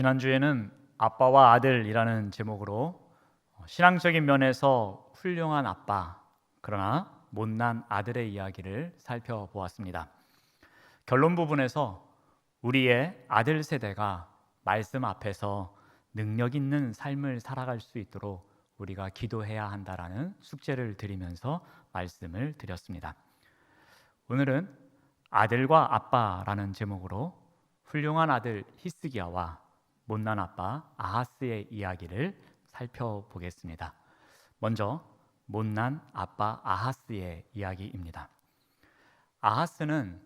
지난주에는 아빠와 아들이라는 제목으로 신앙적인 면에서 훌륭한 아빠, 그러나 못난 아들의 이야기를 살펴보았습니다. 결론 부분에서 우리의 아들 세대가 말씀 앞에서 능력 있는 삶을 살아갈 수 있도록 우리가 기도해야 한다라는 숙제를 드리면서 말씀을 드렸습니다. 오늘은 아들과 아빠라는 제목으로 훌륭한 아들 히스기야와 못난 아빠 아하스의 이야기를 살펴보겠습니다. 먼저 못난 아빠 아하스의 이야기입니다. 아하스는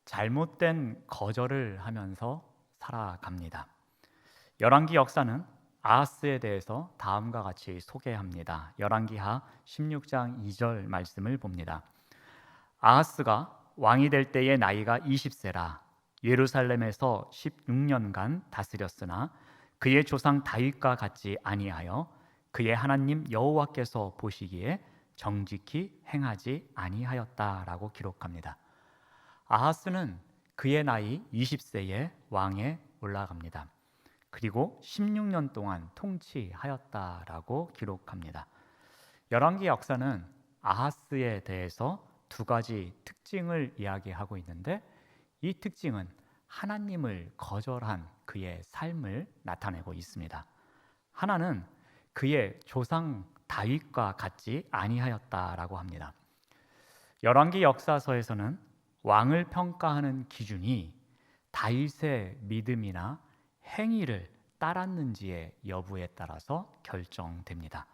잘못된 거절을 하면서 살아갑니다. 열왕기 역사는 아하스에 대해서 다음과 같이 소개합니다. 열왕기하 16장 2절 말씀을 봅니다. 아하스가 왕이 될 때의 나이가 20세라 예루살렘에서 16년간 다스렸으나 그의 조상 다윗과 같지 아니하여 그의 하나님 여호와께서 보시기에 정직히 행하지 아니하였다라고 기록합니다. 아하스는 그의 나이 20세에 왕에 올라갑니다. 그리고 16년 동안 통치하였다라고 기록합니다. 열왕기 역사는 아하스에 대해서 두 가지 특징을 이야기하고 있는데, 이 특징은 하나님을 거절한 그의 삶을 나타내고 있습니다. 하나는 그의 조상 다윗과 같지 아니하였다라고 합니다. 열왕기 역사서에서는 왕을 평가하는 기준이 다윗의 믿음이나 행위를 따랐는지의 여부에 따라서 결정됩니다.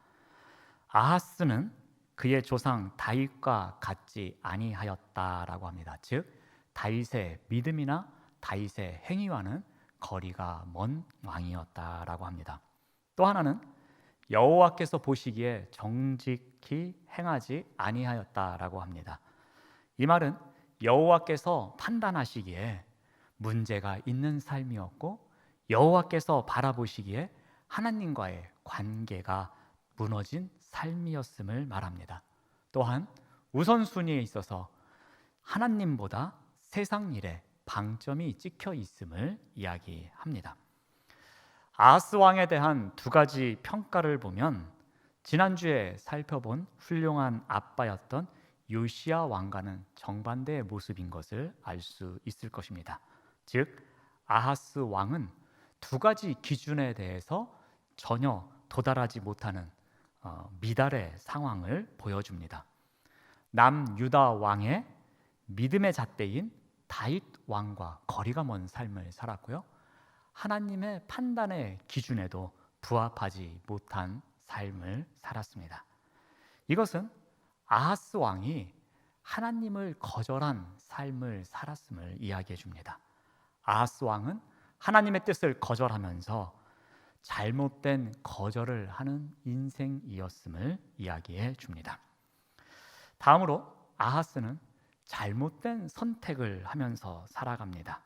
아하스는 그의 조상 다윗과 같지 아니하였다라고 합니다. 즉 다윗의 믿음이나 다윗의 행위와는 거리가 먼 왕이었다라고 합니다. 또 하나는 여호와께서 보시기에 정직히 행하지 아니하였다라고 합니다. 이 말은 여호와께서 판단하시기에 문제가 있는 삶이었고, 여호와께서 바라보시기에 하나님과의 관계가 무너진 삶이었음을 말합니다. 또한 우선순위에 있어서 하나님보다 세상 일에 방점이 찍혀 있음을 이야기합니다. 아하스 왕에 대한 두 가지 평가를 보면 지난주에 살펴본 훌륭한 아빠였던 요시야 왕과는 정반대의 모습인 것을 알 수 있을 것입니다. 즉 아하스 왕은 두 가지 기준에 대해서 전혀 도달하지 못하는 미달의 상황을 보여줍니다. 남유다 왕의 믿음의 잣대인 다윗 왕과 거리가 먼 삶을 살았고요, 하나님의 판단의 기준에도 부합하지 못한 삶을 살았습니다. 이것은 아하스 왕이 하나님을 거절한 삶을 살았음을 이야기해 줍니다. 아하스 왕은 하나님의 뜻을 거절하면서 잘못된 거절을 하는 인생이었음을 이야기해 줍니다. 다음으로 아하스는 잘못된 선택을 하면서 살아갑니다.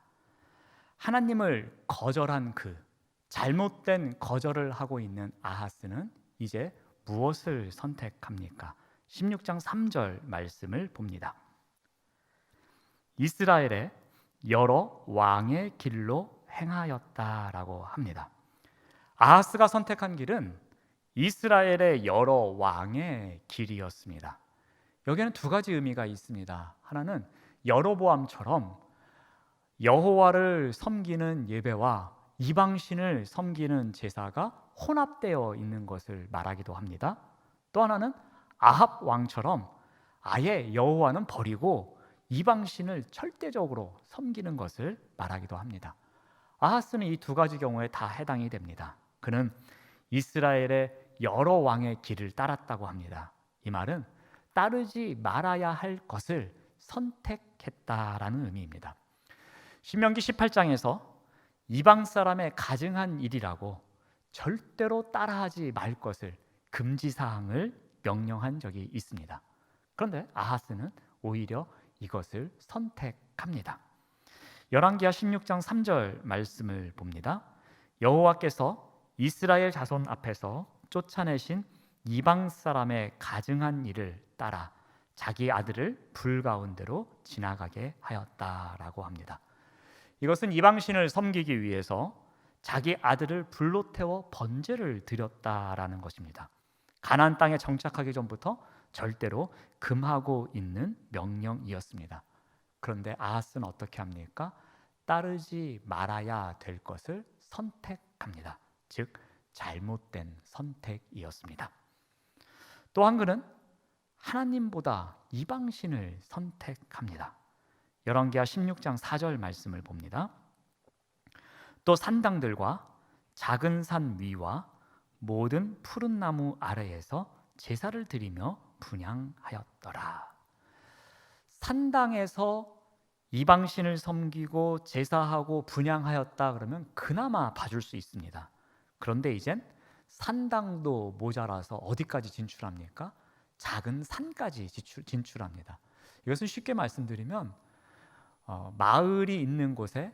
하나님을 거절한 그 잘못된 거절을 하고 있는 아하스는 이제 무엇을 선택합니까? 16장 3절 말씀을 봅니다. 이스라엘의 여러 왕의 길로 행하였다라고 합니다. 아하스가 선택한 길은 이스라엘의 여러 왕의 길이었습니다. 여기에는 두 가지 의미가 있습니다. 하나는 여로보암처럼 여호와를 섬기는 예배와 이방신을 섬기는 제사가 혼합되어 있는 것을 말하기도 합니다. 또 하나는 아합 왕처럼 아예 여호와는 버리고 이방신을 절대적으로 섬기는 것을 말하기도 합니다. 아하스는 이 두 가지 경우에 다 해당이 됩니다. 그는 이스라엘의 여러 왕의 길을 따랐다고 합니다. 이 말은 따르지 말아야 할 것을 선택했다라는 의미입니다. 신명기 18장에서 이방 사람의 가증한 일이라고 절대로 따라하지 말 것을 금지사항을 명령한 적이 있습니다. 그런데 아하스는 오히려 이것을 선택합니다. 열왕기하 16장 3절 말씀을 봅니다. 여호와께서 이스라엘 자손 앞에서 쫓아내신 이방 사람의 가증한 일을 따라 자기 아들을 불 가운데로 지나가게 하였다라고 합니다. 이것은 이방신을 섬기기 위해서 자기 아들을 불로 태워 번제를 드렸다라는 것입니다. 가나안 땅에 정착하기 전부터 절대로 금하고 있는 명령이었습니다. 그런데 아하스는 어떻게 합니까? 따르지 말아야 될 것을 선택합니다. 즉 잘못된 선택이었습니다. 또한 그는 하나님보다 이방신을 선택합니다. 열왕기하 16장 4절 말씀을 봅니다. 또 산당들과 작은 산 위와 모든 푸른 나무 아래에서 제사를 드리며 분향하였더라. 산당에서 이방신을 섬기고 제사하고 분향하였다 그러면 그나마 봐줄 수 있습니다. 그런데 이젠 산당도 모자라서 어디까지 진출합니까? 작은 산까지 진출합니다. 이것은 쉽게 말씀드리면 마을이 있는 곳에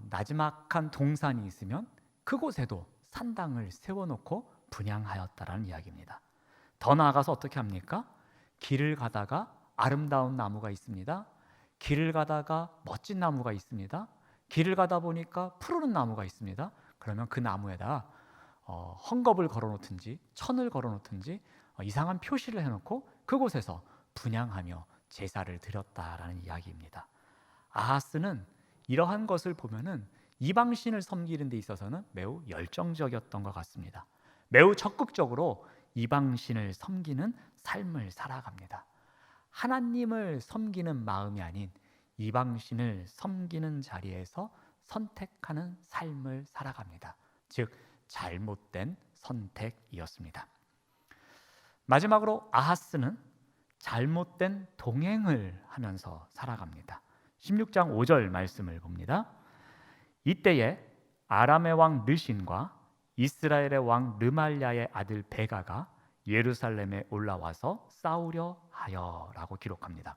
나지막한 동산이 있으면 그곳에도 산당을 세워놓고 분향하였다라는 이야기입니다. 더 나아가서 어떻게 합니까? 길을 가다가 아름다운 나무가 있습니다. 길을 가다가 멋진 나무가 있습니다. 길을 가다 보니까 푸르른 나무가 있습니다. 그러면 그 나무에다가 헝겊을 걸어놓든지 천을 걸어놓든지 이상한 표시를 해놓고 그곳에서 분향하며 제사를 드렸다라는 이야기입니다. 아하스는 이러한 것을 보면은 이방신을 섬기는 데 있어서는 매우 열정적이었던 것 같습니다. 매우 적극적으로 이방신을 섬기는 삶을 살아갑니다. 하나님을 섬기는 마음이 아닌 이방신을 섬기는 자리에서 선택하는 삶을 살아갑니다. 즉 잘못된 선택이었습니다. 마지막으로 아하스는 잘못된 동행을 하면서 살아갑니다. 16장 5절 말씀을 봅니다. 이때에 아람의 왕 르신과 이스라엘의 왕 르말랴의 아들 베가가 예루살렘에 올라와서 싸우려 하여라고 기록합니다.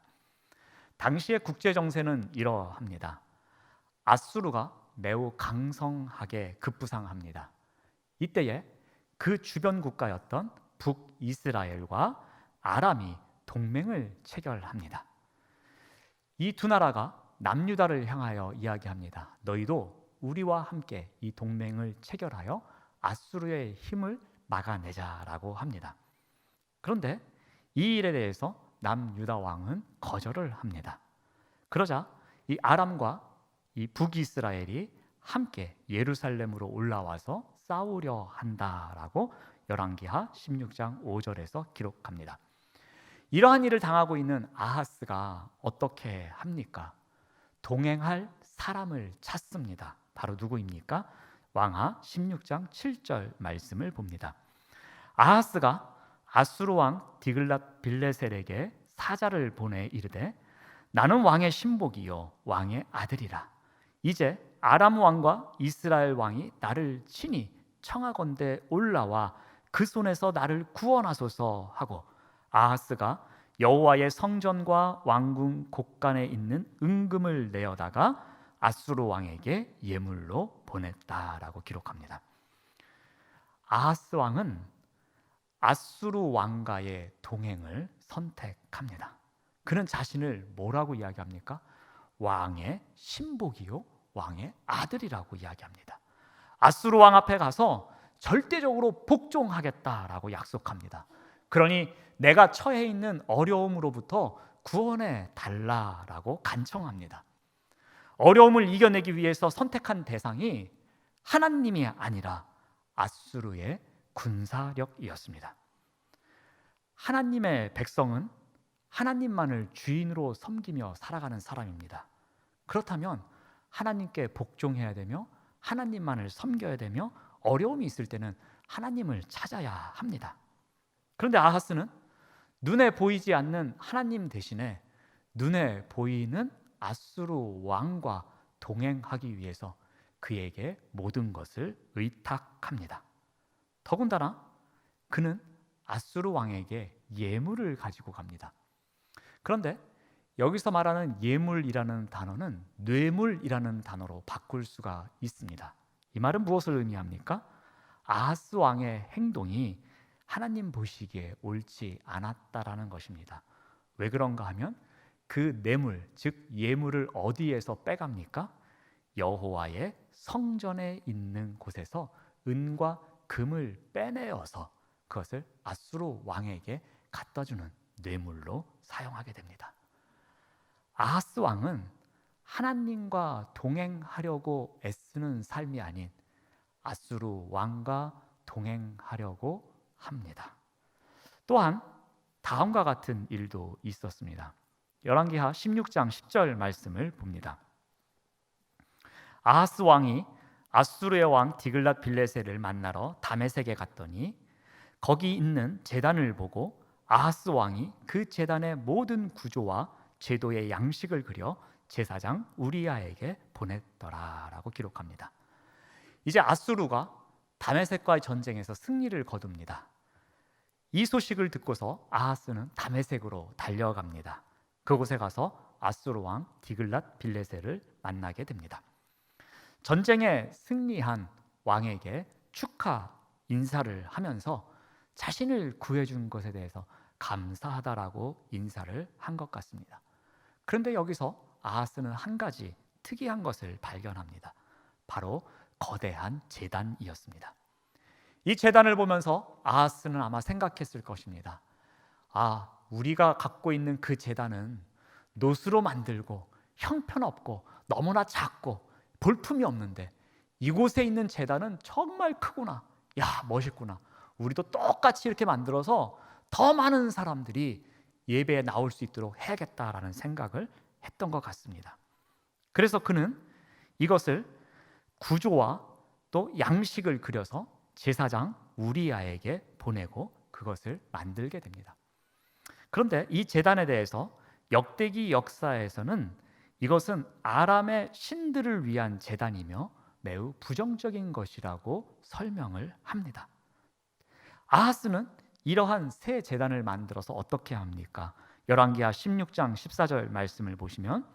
당시의 국제 정세는 이러합니다. 아수르가 매우 강성하게 급부상합니다. 이때에 그 주변 국가였던 북이스라엘과 아람이 동맹을 체결합니다. 이 두 나라가 남유다를 향하여 이야기합니다. 너희도 우리와 함께 이 동맹을 체결하여 아수르의 힘을 막아내자라고 합니다. 그런데 이 일에 대해서 남유다 왕은 거절을 합니다. 그러자 이 아람과 이 북이스라엘이 함께 예루살렘으로 올라와서 싸우려 한다라고 열왕기하 16장 5절에서 기록합니다. 이러한 일을 당하고 있는 아하스가 어떻게 합니까? 동행할 사람을 찾습니다. 바로 누구입니까? 왕하 16장 7절 말씀을 봅니다. 아하스가 아수르 왕 디글랏 빌레셀에게 사자를 보내 이르되 나는 왕의 신복이요 왕의 아들이라. 이제 아람 왕과 이스라엘 왕이 나를 친히 청하건대 올라와 그 손에서 나를 구원하소서 하고 아하스가 여호와의 성전과 왕궁 곳간에 있는 은금을 내어다가 아수르 왕에게 예물로 보냈다라고 기록합니다. 아하스 왕은 아수르 왕과의 동행을 선택합니다. 그는 자신을 뭐라고 이야기합니까? 왕의 신복이요 왕의 아들이라고 이야기합니다. 아수르 왕 앞에 가서 절대적으로 복종하겠다라고 약속합니다. 그러니 내가 처해 있는 어려움으로부터 구원해 달라라고 간청합니다. 어려움을 이겨내기 위해서 선택한 대상이 하나님이 아니라 아수르의 군사력이었습니다. 하나님의 백성은 하나님만을 주인으로 섬기며 살아가는 사람입니다. 그렇다면 하나님께 복종해야 되며 하나님만을 섬겨야 되며 어려움이 있을 때는 하나님을 찾아야 합니다. 그런데 아하스는 눈에 보이지 않는 하나님 대신에 눈에 보이는 아수르 왕과 동행하기 위해서 그에게 모든 것을 의탁합니다. 더군다나 그는 아수르 왕에게 예물을 가지고 갑니다. 그런데 여기서 말하는 예물이라는 단어는 뇌물이라는 단어로 바꿀 수가 있습니다. 이 말은 무엇을 의미합니까? 아하스 왕의 행동이 하나님 보시기에 옳지 않았다라는 것입니다. 왜 그런가 하면 그 뇌물, 즉 예물을 어디에서 빼갑니까? 여호와의 성전에 있는 곳에서 은과 금을 빼내어서 그것을 아수르 왕에게 갖다 주는 뇌물로 사용하게 됩니다. 아하스 왕은 하나님과 동행하려고 애쓰는 삶이 아닌 아수르 왕과 동행하려고 합니다. 또한 다음과 같은 일도 있었습니다. 열왕기하 16장 10절 말씀을 봅니다. 아하스 왕이 아수르의 왕 디글랏 빌레셀을 만나러 다메섹에 갔더니 거기 있는 제단을 보고 아하스 왕이 그 제단의 모든 구조와 제도의 양식을 그려 제사장 우리야에게 보냈더라라고 기록합니다. 이제 아수르가 다메섹과의 전쟁에서 승리를 거둡니다. 이 소식을 듣고서 아하스는 다메섹으로 달려갑니다. 그곳에 가서 아수르 왕 디글랏 빌레셀을 만나게 됩니다. 전쟁에 승리한 왕에게 축하 인사를 하면서 자신을 구해준 것에 대해서 감사하다라고 인사를 한 것 같습니다. 그런데 여기서 아하스는 한 가지 특이한 것을 발견합니다. 바로 거대한 제단이었습니다. 이 제단을 보면서 아하스는 아마 생각했을 것입니다. 우리가 갖고 있는 그 제단은 노수로 만들고 형편없고 너무나 작고 볼품이 없는데 이곳에 있는 제단은 정말 크구나. 멋있구나. 우리도 똑같이 이렇게 만들어서 더 많은 사람들이 예배에 나올 수 있도록 해야겠다라는 생각을 했던 것 같습니다. 그래서 그는 이것을 구조와 또 양식을 그려서 제사장 우리야에게 보내고 그것을 만들게 됩니다. 그런데 이 제단에 대해서 역대기 역사에서는 이것은 아람의 신들을 위한 제단이며 매우 부정적인 것이라고 설명을 합니다. 아하스는 이러한 새 제단을 만들어서 어떻게 합니까? 열왕기하 16장 14절 말씀을 보시면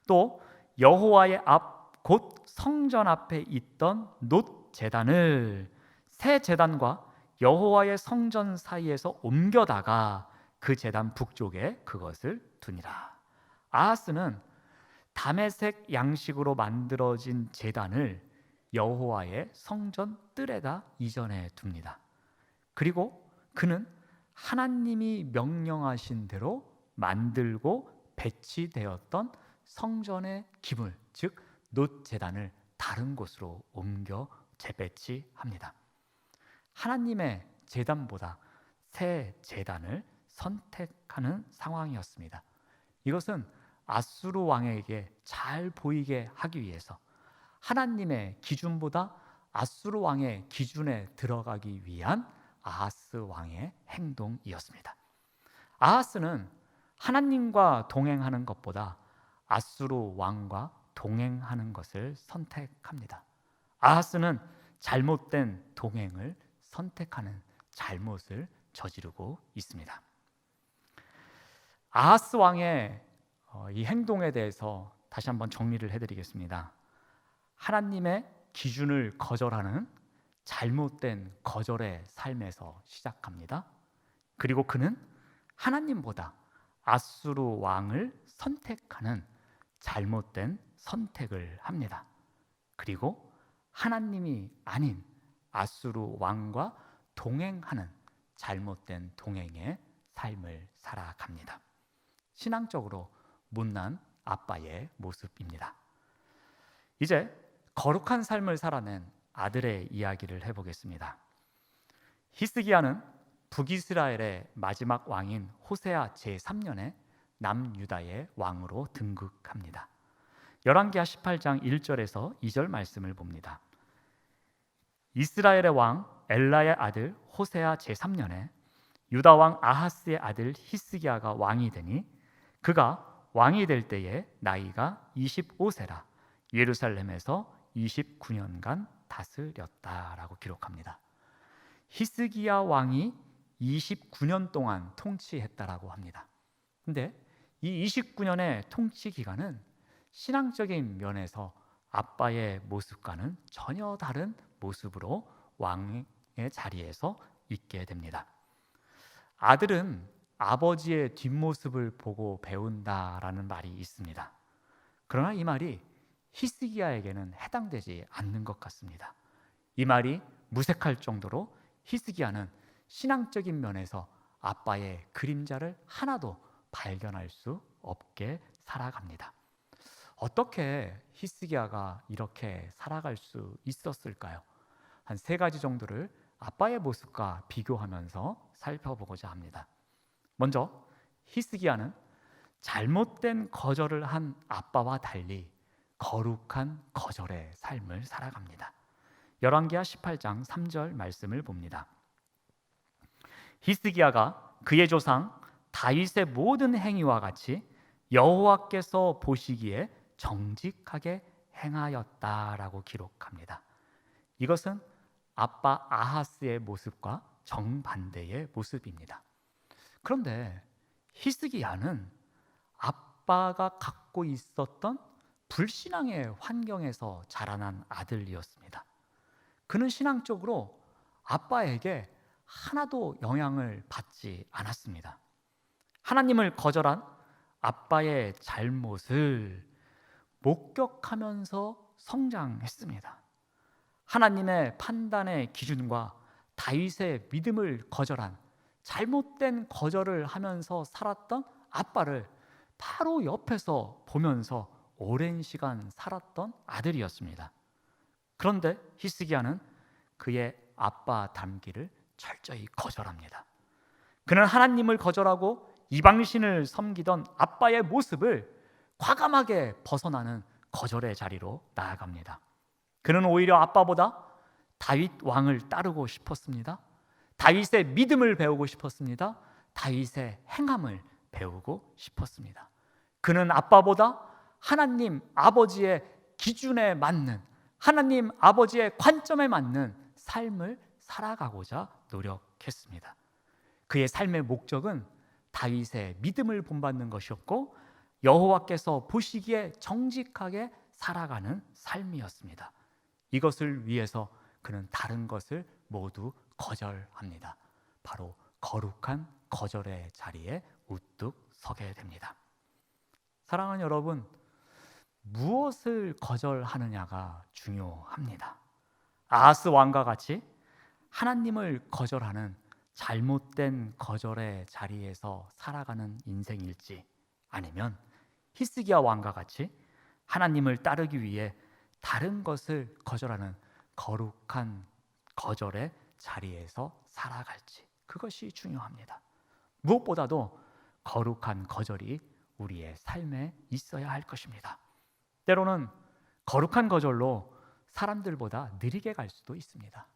또 여호와의 앞 곧 성전 앞에 있던 놋 제단을 새 제단과 여호와의 성전 사이에서 옮겨다가 그 제단 북쪽에 그것을 두니라. 아하스는 다메섹 양식으로 만들어진 제단을 여호와의 성전 뜰에다 이전해 둡니다. 그리고 그는 하나님이 명령하신 대로 만들고 배치되었던 성전의 기물, 즉 놋 제단을 다른 곳으로 옮겨 재배치합니다. 하나님의 제단보다 새 제단을 선택하는 상황이었습니다. 이것은 아수르 왕에게 잘 보이게 하기 위해서 하나님의 기준보다 아수르 왕의 기준에 들어가기 위한 아하스 왕의 행동이었습니다. 아하스는 하나님과 동행하는 것보다 아수르 왕과 동행하는 것을 선택합니다. 아하스는 잘못된 동행을 선택하는 잘못을 저지르고 있습니다. 아하스 왕의 이 행동에 대해서 다시 한번 정리를 해드리겠습니다. 하나님의 기준을 거절하는 잘못된 거절의 삶에서 시작합니다. 그리고 그는 하나님보다 아수르 왕을 선택하는 잘못된 선택을 합니다. 그리고 하나님이 아닌 아수르 왕과 동행하는 잘못된 동행의 삶을 살아갑니다. 신앙적으로 못난 아빠의 모습입니다. 이제 거룩한 삶을 살아낸 아들의 이야기를 해보겠습니다. 히스기야는 북이스라엘의 마지막 왕인 호세아 제3년에 남유다의 왕으로 등극합니다. 열왕기하 18장 1절에서 2절 말씀을 봅니다. 이스라엘의 왕 엘라의 아들 호세아 제3년에 유다 왕 아하스의 아들 히스기야가 왕이 되니 그가 왕이 될 때에 나이가 25세라 예루살렘에서 29년간 다스렸다라고 기록합니다. 히스기야 왕이 29년 동안 통치했다라고 합니다. 근데 이 29년의 통치 기간은 신앙적인 면에서 아빠의 모습과는 전혀 다른 모습으로 왕의 자리에서 있게 됩니다. 아들은 아버지의 뒷모습을 보고 배운다라는 말이 있습니다. 그러나 이 말이 히스기야에게는 해당되지 않는 것 같습니다. 이 말이 무색할 정도로 히스기야는 신앙적인 면에서 아빠의 그림자를 하나도 발견할 수 없게 살아갑니다. 어떻게 히스기야가 이렇게 살아갈 수 있었을까요? 한 3가지 정도를 아빠의 모습과 비교하면서 살펴보고자 합니다. 먼저 히스기야는 잘못된 거절을 한 아빠와 달리 거룩한 거절의 삶을 살아갑니다. 열왕기하 18장 3절 말씀을 봅니다. 히스기야가 그의 조상 다윗의 모든 행위와 같이 여호와께서 보시기에 정직하게 행하였다라고 기록합니다. 이것은 아빠 아하스의 모습과 정반대의 모습입니다. 그런데 히스기야는 아빠가 갖고 있었던 불신앙의 환경에서 자라난 아들이었습니다. 그는 신앙적으로 아빠에게 하나도 영향을 받지 않았습니다. 하나님을 거절한 아빠의 잘못을 목격하면서 성장했습니다. 하나님의 판단의 기준과 다윗의 믿음을 거절한 잘못된 거절을 하면서 살았던 아빠를 바로 옆에서 보면서 오랜 시간 살았던 아들이었습니다. 그런데 히스기야는 그의 아빠 닮기를 철저히 거절합니다. 그는 하나님을 거절하고 이방신을 섬기던 아빠의 모습을 과감하게 벗어나는 거절의 자리로 나아갑니다. 그는 오히려 아빠보다 다윗 왕을 따르고 싶었습니다. 다윗의 믿음을 배우고 싶었습니다. 다윗의 행함을 배우고 싶었습니다. 그는 아빠보다 하나님 아버지의 기준에 맞는, 하나님 아버지의 관점에 맞는 삶을 살아가고자 노력했습니다. 그의 삶의 목적은 다윗의 믿음을 본받는 것이었고 여호와께서 보시기에 정직하게 살아가는 삶이었습니다. 이것을 위해서 그는 다른 것을 모두 거절합니다. 바로 거룩한 거절의 자리에 우뚝 서게 됩니다. 사랑하는 여러분, 무엇을 거절하느냐가 중요합니다. 아하스 왕과 같이 하나님을 거절하는 잘못된 거절의 자리에서 살아가는 인생일지, 아니면 히스기야 왕과 같이 하나님을 따르기 위해 다른 것을 거절하는 거룩한 거절의 자리에서 살아갈지, 그것이 중요합니다. 무엇보다도 거룩한 거절이 우리의 삶에 있어야 할 것입니다. 때로는 거룩한 거절로 사람들보다 느리게 갈 수도 있습니다.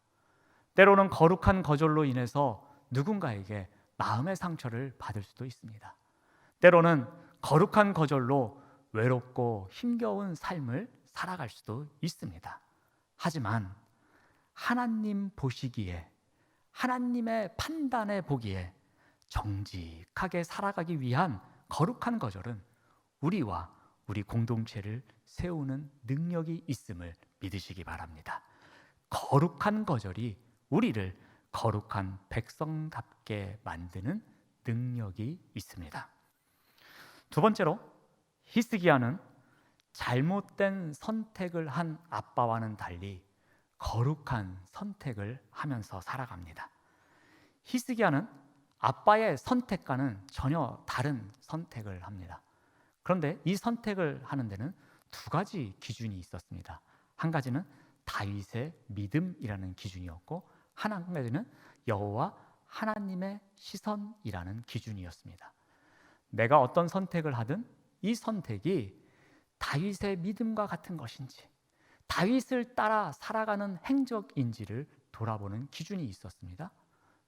때로는 거룩한 거절로 인해서 누군가에게 마음의 상처를 받을 수도 있습니다. 때로는 거룩한 거절로 외롭고 힘겨운 삶을 살아갈 수도 있습니다. 하지만 하나님 보시기에, 하나님의 판단에 보기에 정직하게 살아가기 위한 거룩한 거절은 우리와 우리 공동체를 세우는 능력이 있음을 믿으시기 바랍니다. 거룩한 거절이 우리를 거룩한 백성답게 만드는 능력이 있습니다. 두 번째로, 히스기야는 잘못된 선택을 한 아빠와는 달리 거룩한 선택을 하면서 살아갑니다. 히스기야는 아빠의 선택과는 전혀 다른 선택을 합니다. 그런데 이 선택을 하는 데는 2가지 기준이 있었습니다. 한 가지는 다윗의 믿음이라는 기준이었고, 한 가지는 여호와 하나님의 시선이라는 기준이었습니다. 내가 어떤 선택을 하든 이 선택이 다윗의 믿음과 같은 것인지, 다윗을 따라 살아가는 행적인지를 돌아보는 기준이 있었습니다.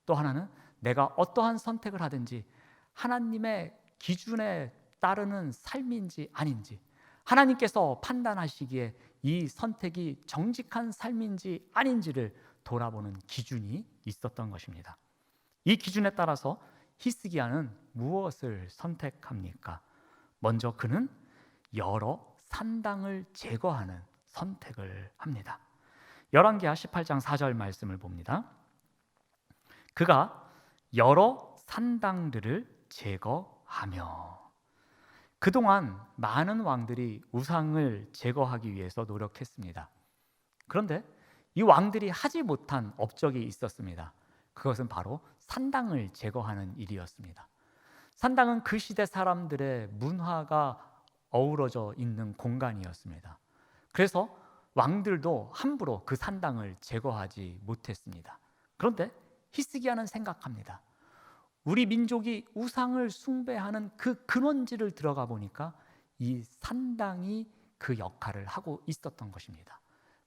또 하나는 내가 어떠한 선택을 하든지 하나님의 기준에 따르는 삶인지 아닌지, 하나님께서 판단하시기에 이 선택이 정직한 삶인지 아닌지를 돌아보는 기준이 있었던 것입니다. 이 기준에 따라서 히스기야는 무엇을 선택합니까? 먼저 그는 여러 산당을 제거하는 선택을 합니다. 열왕기하 18장 4절 말씀을 봅니다. 그가 여러 산당들을 제거하며, 그동안 많은 왕들이 우상을 제거하기 위해서 노력했습니다. 그런데 이 왕들이 하지 못한 업적이 있었습니다. 그것은 바로 산당을 제거하는 일이었습니다. 산당은 그 시대 사람들의 문화가 어우러져 있는 공간이었습니다. 그래서 왕들도 함부로 그 산당을 제거하지 못했습니다. 그런데 히스기야는 생각합니다. 우리 민족이 우상을 숭배하는 그 근원지를 들어가 보니까 이 산당이 그 역할을 하고 있었던 것입니다.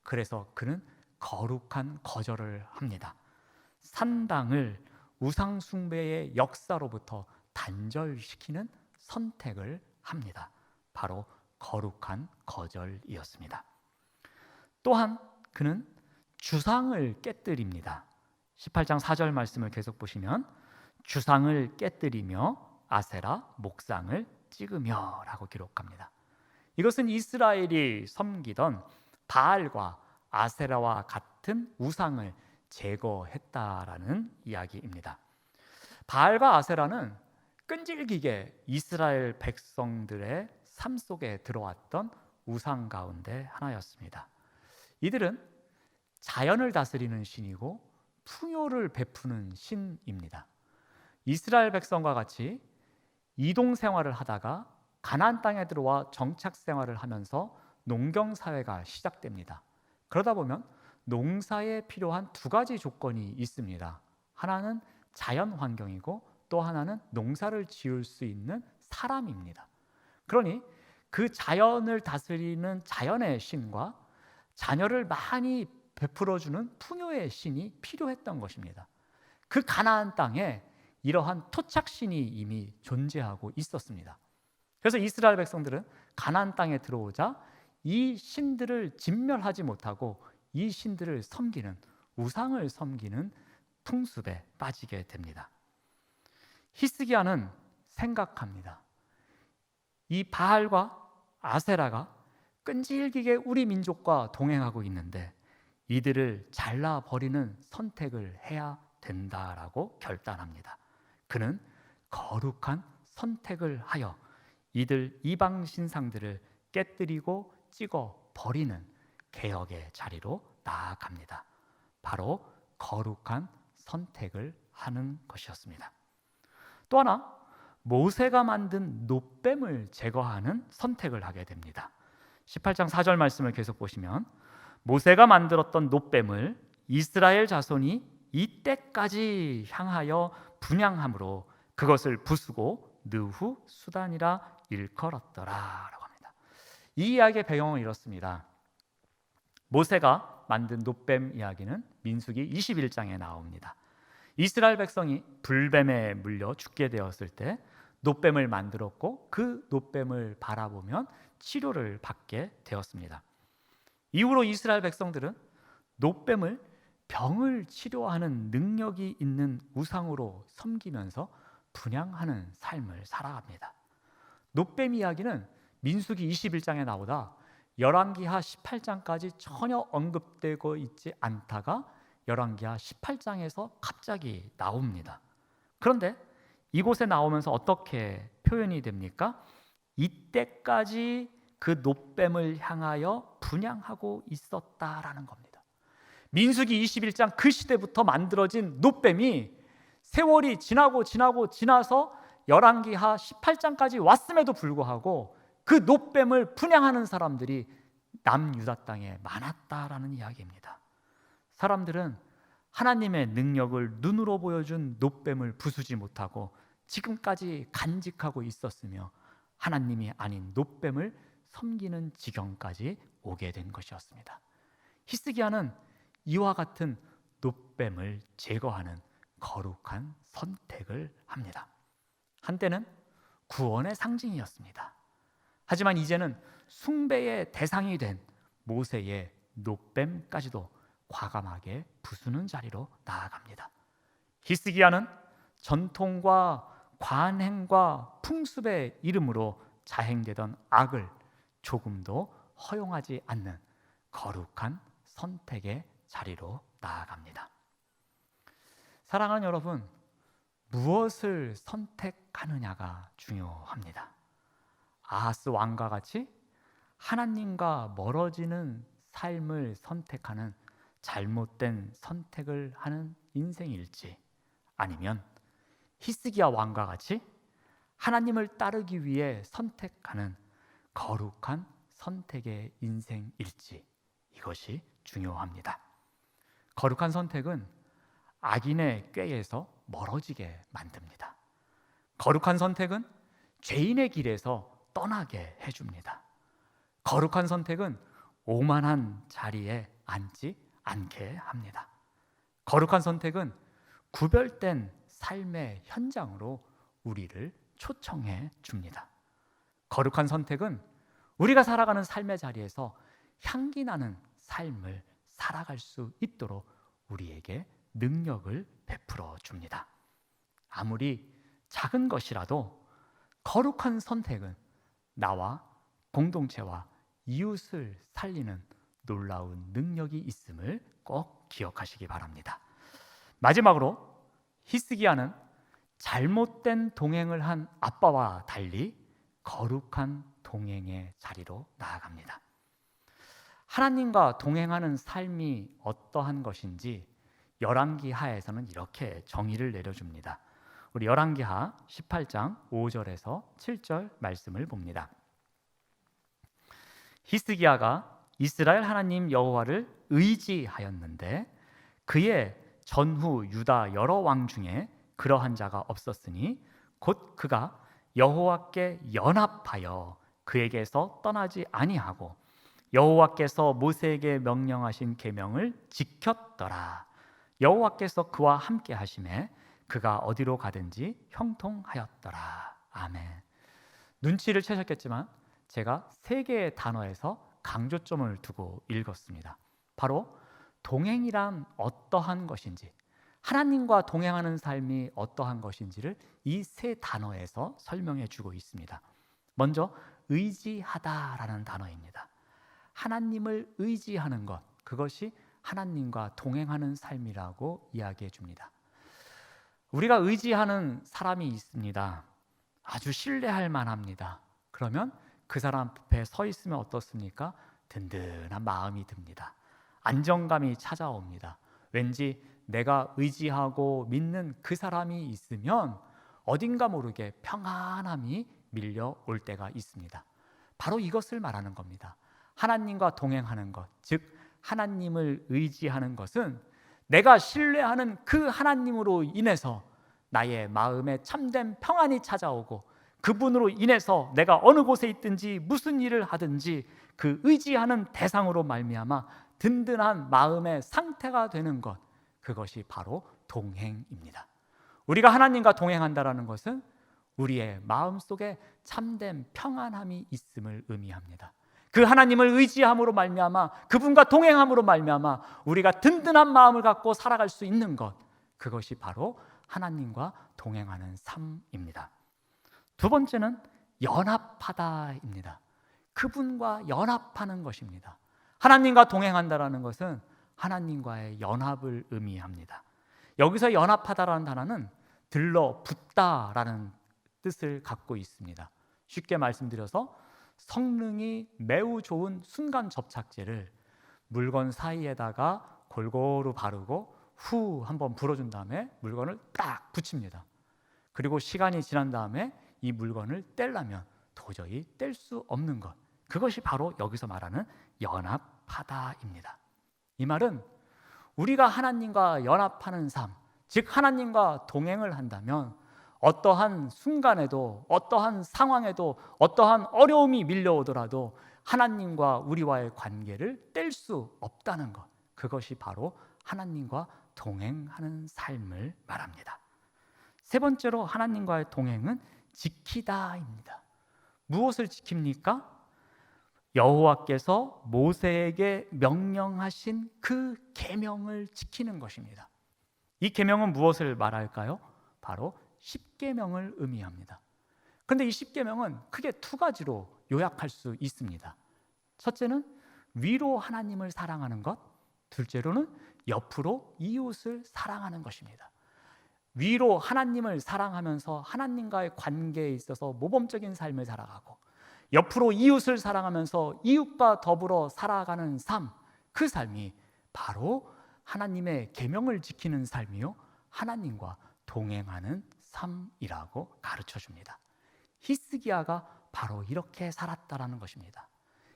그래서 그는 거룩한 거절을 합니다. 산당을 우상 숭배의 역사로부터 단절시키는 선택을 합니다. 바로 거룩한 거절이었습니다. 또한 그는 주상을 깨뜨립니다. 18장 4절 말씀을 계속 보시면 주상을 깨뜨리며 아세라 목상을 찍으며 라고 기록합니다. 이것은 이스라엘이 섬기던 바알과 아세라와 같은 우상을 제거했다라는 이야기입니다. 바알과 아세라는 끈질기게 이스라엘 백성들의 삶 속에 들어왔던 우상 가운데 하나였습니다. 이들은 자연을 다스리는 신이고 풍요를 베푸는 신입니다. 이스라엘 백성과 같이 이동 생활을 하다가 가나안 땅에 들어와 정착 생활을 하면서 농경 사회가 시작됩니다. 그러다 보면 농사에 필요한 두 가지 조건이 있습니다. 하나는 자연 환경이고 또 하나는 농사를 지을 수 있는 사람입니다. 그러니 그 자연을 다스리는 자연의 신과 자녀를 많이 베풀어주는 풍요의 신이 필요했던 것입니다. 그 가나안 땅에 이러한 토착신이 이미 존재하고 있었습니다. 그래서 이스라엘 백성들은 가나안 땅에 들어오자 이 신들을 진멸하지 못하고 이 신들을 섬기는, 우상을 섬기는 풍습에 빠지게 됩니다. 히스기야는 생각합니다. 이 바알과 아세라가 끈질기게 우리 민족과 동행하고 있는데 이들을 잘라버리는 선택을 해야 된다라고 결단합니다. 그는 거룩한 선택을 하여 이들 이방 신상들을 깨뜨리고 찍어 버리는 개혁의 자리로 나아갑니다. 바로 거룩한 선택을 하는 것이었습니다. 또 하나, 모세가 만든 놋뱀을 제거하는 선택을 하게 됩니다. 18장 4절 말씀을 계속 보시면 모세가 만들었던 놋뱀을 이스라엘 자손이 이때까지 향하여 분향함으로 그것을 부수고 느후 수단이라 일컬었더라 라고 합니다. 이 이야기의 배경은 이렇습니다. 모세가 만든 놋뱀 이야기는 민수기 21장에 나옵니다. 이스라엘 백성이 불뱀에 물려 죽게 되었을 때 놋뱀을 만들었고 그 놋뱀을 바라보면 치료를 받게 되었습니다. 이후로 이스라엘 백성들은 놋뱀을 병을 치료하는 능력이 있는 우상으로 섬기면서 분향하는 삶을 살아갑니다. 놋뱀 이야기는 민수기 21장에 나오다 열왕기하 18장까지 전혀 언급되고 있지 않다가 열왕기하 18장에서 갑자기 나옵니다. 그런데 이곳에 나오면서 어떻게 표현이 됩니까? 이때까지 그 놋뱀을 향하여 분향하고 있었다라는 겁니다. 민수기 21장 그 시대부터 만들어진 놋뱀이 세월이 지나서 열왕기하 18장까지 왔음에도 불구하고 그 놋뱀을 분향하는 사람들이 남유다 땅에 많았다라는 이야기입니다. 사람들은 하나님의 능력을 눈으로 보여준 놋뱀을 부수지 못하고 지금까지 간직하고 있었으며 하나님이 아닌 놋뱀을 섬기는 지경까지 오게 된 것이었습니다. 히스기야는 이와 같은 놋뱀을 제거하는 거룩한 선택을 합니다. 한때는 구원의 상징이었습니다. 하지만 이제는 숭배의 대상이 된 모세의 놋뱀까지도 과감하게 부수는 자리로 나아갑니다. 히스기야는 전통과 관행과 풍습의 이름으로 자행되던 악을 조금도 허용하지 않는 거룩한 선택의 자리로 나아갑니다. 사랑하는 여러분, 무엇을 선택하느냐가 중요합니다. 아하스 왕과 같이 하나님과 멀어지는 삶을 선택하는 잘못된 선택을 하는 인생일지, 아니면 히스기야 왕과 같이 하나님을 따르기 위해 선택하는 거룩한 선택의 인생일지, 이것이 중요합니다. 거룩한 선택은 악인의 꾀에서 멀어지게 만듭니다. 거룩한 선택은 죄인의 길에서 떠나게 해줍니다. 거룩한 선택은 오만한 자리에 앉지 않게 합니다. 거룩한 선택은 구별된 삶의 현장으로 우리를 초청해 줍니다. 거룩한 선택은 우리가 살아가는 삶의 자리에서 향기 나는 삶을 살아갈 수 있도록 우리에게 능력을 베풀어 줍니다. 아무리 작은 것이라도 거룩한 선택은 나와 공동체와 이웃을 살리는 놀라운 능력이 있음을 꼭 기억하시기 바랍니다. 마지막으로 히스기야는 잘못된 동행을 한 아빠와 달리 거룩한 동행의 자리로 나아갑니다. 하나님과 동행하는 삶이 어떠한 것인지 열왕기하에서는 이렇게 정의를 내려줍니다. 우리 열왕기하 18장 5절에서 7절 말씀을 봅니다. 히스기야가 이스라엘 하나님 여호와를 의지하였는데 그의 전후 유다 여러 왕 중에 그러한 자가 없었으니 곧 그가 여호와께 연합하여 그에게서 떠나지 아니하고 여호와께서 모세에게 명령하신 계명을 지켰더라. 여호와께서 그와 함께 하심에 그가 어디로 가든지 형통하였더라. 아멘. 눈치를 채셨겠지만 제가 세 개의 단어에서 강조점을 두고 읽었습니다. 바로 동행이란 어떠한 것인지, 하나님과 동행하는 삶이 어떠한 것인지를 이 세 단어에서 설명해 주고 있습니다. 먼저 의지하다라는 단어입니다. 하나님을 의지하는 것, 그것이 하나님과 동행하는 삶이라고 이야기해 줍니다. 우리가 의지하는 사람이 있습니다. 아주 신뢰할 만합니다. 그러면 그 사람 앞에 서 있으면 어떻습니까? 든든한 마음이 듭니다. 안정감이 찾아옵니다. 왠지 내가 의지하고 믿는 그 사람이 있으면 어딘가 모르게 평안함이 밀려올 때가 있습니다. 바로 이것을 말하는 겁니다. 하나님과 동행하는 것, 즉 하나님을 의지하는 것은 내가 신뢰하는 그 하나님으로 인해서 나의 마음에 참된 평안이 찾아오고 그분으로 인해서 내가 어느 곳에 있든지 무슨 일을 하든지 그 의지하는 대상으로 말미암아 든든한 마음의 상태가 되는 것, 그것이 바로 동행입니다. 우리가 하나님과 동행한다라는 것은 우리의 마음속에 참된 평안함이 있음을 의미합니다. 그 하나님을 의지함으로 말미암아 그분과 동행함으로 말미암아 우리가 든든한 마음을 갖고 살아갈 수 있는 것, 그것이 바로 하나님과 동행하는 삶입니다. 두 번째는 연합하다입니다. 그분과 연합하는 것입니다. 하나님과 동행한다라는 것은 하나님과의 연합을 의미합니다. 여기서 연합하다라는 단어는 들러붙다라는 뜻을 갖고 있습니다. 쉽게 말씀드려서 성능이 매우 좋은 순간 접착제를 물건 사이에다가 골고루 바르고 후 한번 불어준 다음에 물건을 딱 붙입니다. 그리고 시간이 지난 다음에 이 물건을 떼려면 도저히 뗄 수 없는 것, 그것이 바로 여기서 말하는 연합하다입니다. 이 말은 우리가 하나님과 연합하는 삶, 즉 하나님과 동행을 한다면 어떠한 순간에도 어떠한 상황에도 어떠한 어려움이 밀려오더라도 하나님과 우리와의 관계를 뗄 수 없다는 것, 그것이 바로 하나님과 동행하는 삶을 말합니다. 세 번째로 하나님과의 동행은 지키다입니다. 무엇을 지킵니까? 여호와께서 모세에게 명령하신 그 계명을 지키는 것입니다. 이 계명은 무엇을 말할까요? 바로 십계명을 의미합니다. 그런데 이 십계명은 크게 두 가지로 요약할 수 있습니다. 첫째는 위로 하나님을 사랑하는 것, 둘째로는 옆으로 이웃을 사랑하는 것입니다. 위로 하나님을 사랑하면서 하나님과의 관계에 있어서 모범적인 삶을 살아가고, 옆으로 이웃을 사랑하면서 이웃과 더불어 살아가는 삶, 그 삶이 바로 하나님의 계명을 지키는 삶이요, 하나님과 동행하는 삶이라고 가르쳐 줍니다. 히스기야가 바로 이렇게 살았다라는 것입니다.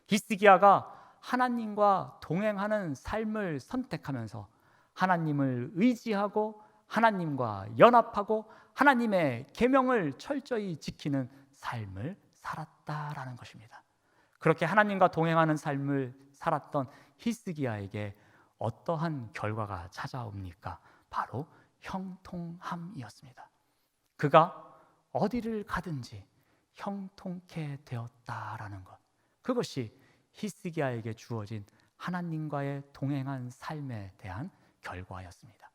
히스기야가 하나님과 동행하는 삶을 선택하면서 하나님을 의지하고 하나님과 연합하고 하나님의 계명을 철저히 지키는 삶을 살았다라는 것입니다. 그렇게 하나님과 동행하는 삶을 살았던 히스기야에게 어떠한 결과가 찾아옵니까? 바로 형통함이었습니다. 그가 어디를 가든지 형통케 되었다라는 것, 그것이 히스기야에게 주어진 하나님과의 동행한 삶에 대한 결과였습니다.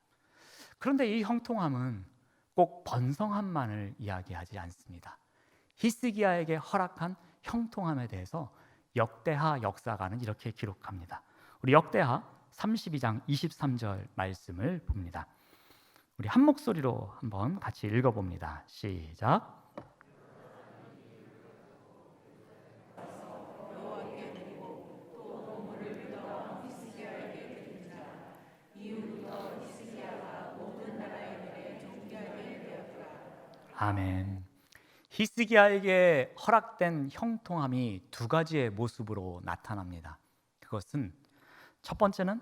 그런데 이 형통함은 꼭 번성함만을 이야기하지 않습니다. 히스기야에게 허락한 형통함에 대해서 역대하 역사가는 이렇게 기록합니다. 우리 역대하 32장 23절 말씀을 봅니다. 우리 한 목소리로 한번 같이 읽어봅니다. 시작. 아멘. 히스기야에게 허락된 형통함이 두 가지의 모습으로 나타납니다. 그것은 첫 번째는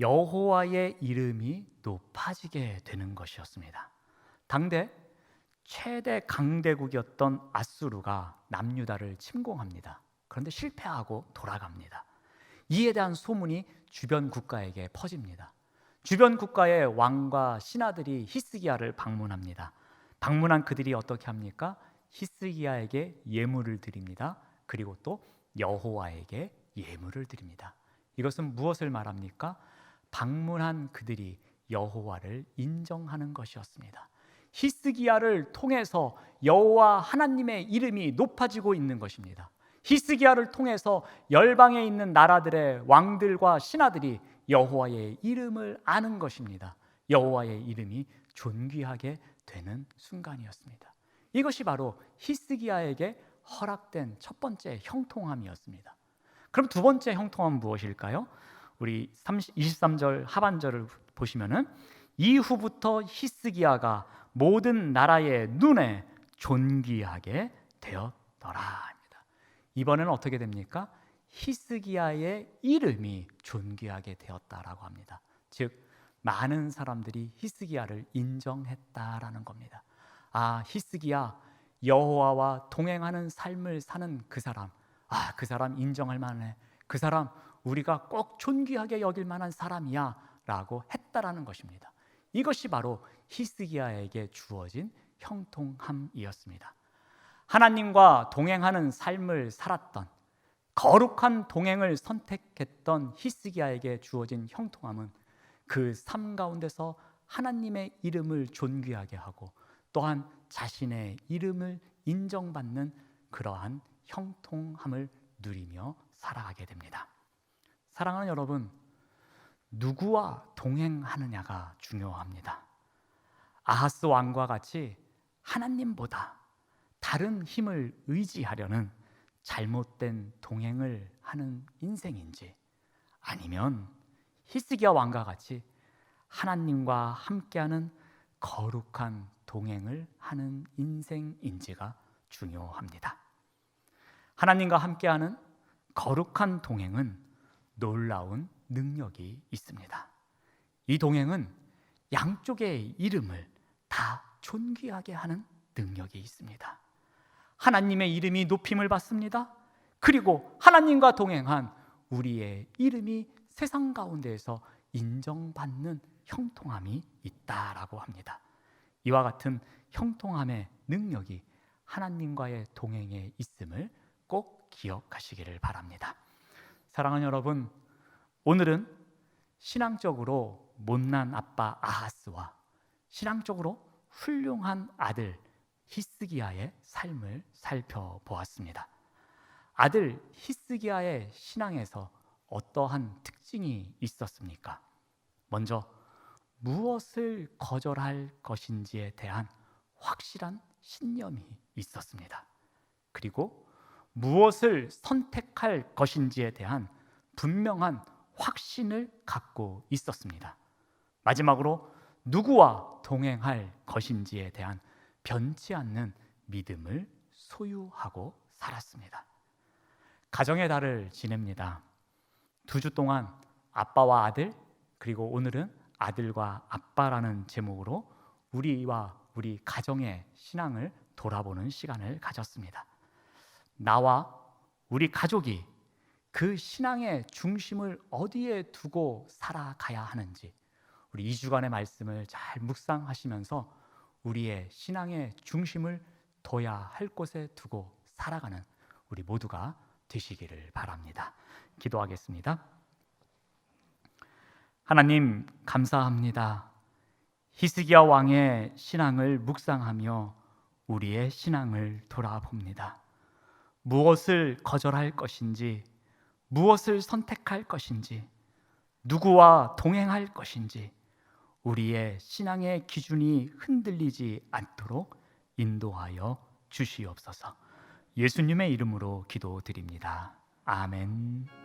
여호와의 이름이 높아지게 되는 것이었습니다. 당대 최대 강대국이었던 아수르가 남유다를 침공합니다. 그런데 실패하고 돌아갑니다. 이에 대한 소문이 주변 국가에게 퍼집니다. 주변 국가의 왕과 신하들이 히스기야를 방문합니다. 방문한 그들이 어떻게 합니까? 히스기야에게 예물을 드립니다. 그리고 또 여호와에게 예물을 드립니다. 이것은 무엇을 말합니까? 방문한 그들이 여호와를 인정하는 것이었습니다. 히스기야를 통해서 여호와 하나님의 이름이 높아지고 있는 것입니다. 히스기야를 통해서 열방에 있는 나라들의 왕들과 신하들이 여호와의 이름을 아는 것입니다. 여호와의 이름이 존귀하게 되는 순간이었습니다. 이것이 바로 히스기야에게 허락된 첫 번째 형통함이었습니다. 그럼 두 번째 형통함은 무엇일까요? 우리 23절 하반절을 보시면은 이후부터 히스기야가 모든 나라의 눈에 존귀하게 되었더라. 이번에는 어떻게 됩니까? 히스기야의 이름이 존귀하게 되었다라고 합니다. 즉 많은 사람들이 히스기야를 인정했다라는 겁니다. 아, 히스기야, 여호와와 동행하는 삶을 사는 그 사람, 아, 그 사람 인정할 만해. 그 사람 우리가 꼭 존귀하게 여길 만한 사람이야 라고 했다라는 것입니다. 이것이 바로 히스기야에게 주어진 형통함이었습니다. 하나님과 동행하는 삶을 살았던, 거룩한 동행을 선택했던 히스기야에게 주어진 형통함은 그 삶 가운데서 하나님의 이름을 존귀하게 하고 또한 자신의 이름을 인정받는 그러한 형통함을 누리며 살아가게 됩니다. 사랑하는 여러분, 누구와 동행하느냐가 중요합니다. 아하스 왕과 같이 하나님보다 다른 힘을 의지하려는 잘못된 동행을 하는 인생인지, 아니면 히스기야 왕과 같이 하나님과 함께하는 거룩한 동행을 하는 인생인지가 중요합니다. 하나님과 함께하는 거룩한 동행은 놀라운 능력이 있습니다. 이 동행은 양쪽의 이름을 다 존귀하게 하는 능력이 있습니다. 하나님의 이름이 높임을 받습니다. 그리고 하나님과 동행한 우리의 이름이 세상 가운데에서 인정받는 형통함이 있다라고 합니다. 이와 같은 형통함의 능력이 하나님과의 동행에 있음을 꼭 기억하시기를 바랍니다. 사랑하는 여러분, 오늘은 신앙적으로 못난 아빠 아하스와 신앙적으로 훌륭한 아들 히스기야의 삶을 살펴보았습니다. 아들 히스기야의 신앙에서 어떠한 특징이 있었습니까? 먼저 무엇을 거절할 것인지에 대한 확실한 신념이 있었습니다. 그리고 무엇을 선택할 것인지에 대한 분명한 확신을 갖고 있었습니다. 마지막으로 누구와 동행할 것인지에 대한 변치 않는 믿음을 소유하고 살았습니다. 가정의 달을 지냅니다. 2주 동안 아빠와 아들, 그리고 오늘은 아들과 아빠라는 제목으로 우리와 우리 가정의 신앙을 돌아보는 시간을 가졌습니다. 나와 우리 가족이 그 신앙의 중심을 어디에 두고 살아가야 하는지, 우리 2주간의 말씀을 잘 묵상하시면서 우리의 신앙의 중심을 둬야 할 곳에 두고 살아가는 우리 모두가 되시기를 바랍니다. 기도하겠습니다. 하나님, 감사합니다. 히스기야 왕의 신앙을 묵상하며 우리의 신앙을 돌아봅니다. 무엇을 거절할 것인지, 무엇을 선택할 것인지, 누구와 동행할 것인지, 우리의 신앙의 기준이 흔들리지 않도록 인도하여 주시옵소서. 예수님의 이름으로 기도드립니다. 아멘.